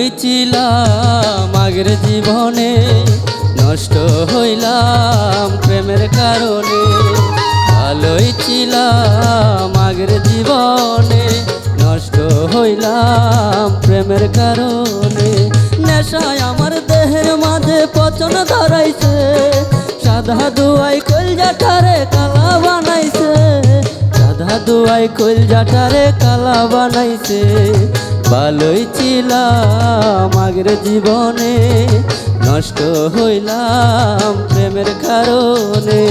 ভালোই ছিলাম আগের জীবনে, নষ্ট হইলাম প্রেমের কারণে। ভালোই ছিলাম আগের জীবনে, নষ্ট হইলাম প্রেমের কারণে। নেশায় আমার দেহের মাঝে পচন ধরাইছে, সাধা দুয়াই কলজাটারে কালা বানাইছে, সাধা দুয়াই কলজাটারে কালা বানাইছে। ভালোই ছিলাম আগের জীবনে, নষ্ট হইলাম প্রেমের কারণে।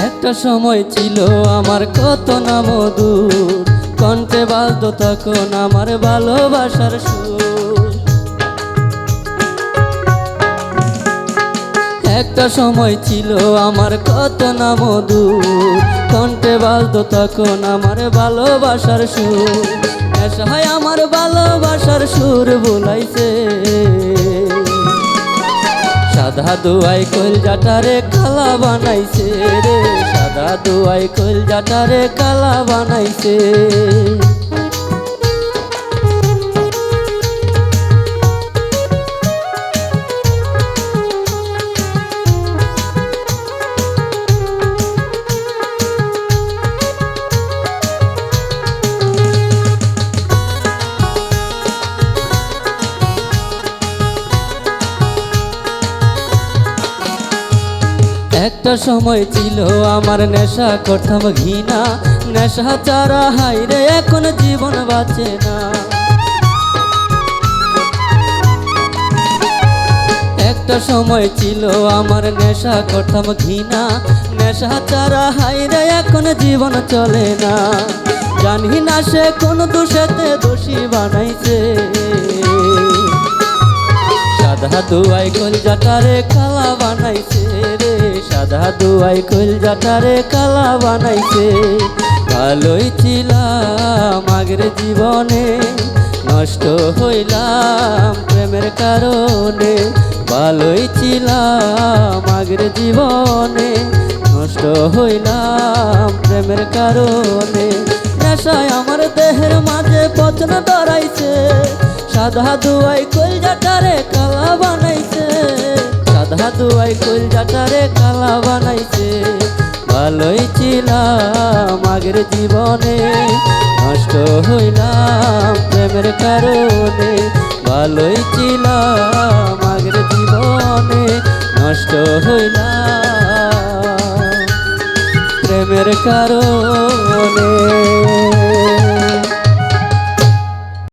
একটা সময় ছিল আমার কত না মধুর, কণ্ঠে বাজতো তখন আমার ভালোবাসার সুর। একটা সময় ছিল আমার কত না মধুর, কণ্ঠে বাজতো তখন আমার ভালোবাসার সুর। নেশায় আমার ভালোবাসার সুর ভুলাইছে, সাধা দুয়াই কলজাটারে কালা বানাইছে রে, সাধা দুয়াই কলজাটারে কালা বানাইছে। একটা সময় ছিল আমার নেশা করতাম ঘৃণা, নেশা চারা হাইরে এখন জীবন বাঁচে না। একটা সময় ছিল আমার নেশা করতাম ঘৃণা, নেশা চারা হাইরে এখন জীবন চলে না। জানি না সে কোন দোষেতে দোষী বানাইছে, সাধা দুয়াই কলজাটারে কালা বানাইছে রে, সাধা দুয়াই কলজাটারে কালা বানাইছে। ভালোই ছিলাম আগের জীবনে, নষ্ট হইলাম প্রেমের কারণে। ভালোই ছিলাম আগের জীবনে, নষ্ট হইলাম প্রেমের কারণে। নেশায় আমার দেহের মাঝে পচন ধরাইছে, সাধা দুয়াই কলজাটারে কালা বানাইছে, সাধা দুয়াই কলজাটারে কালা বানাইছে। ভালোই ছিলাম আগের জীবনে, নষ্ট হইলাম প্রেমের কারণে। ভালোই ছিলাম আগের জীবনে, নষ্ট হইলাম প্রেমের কারণে।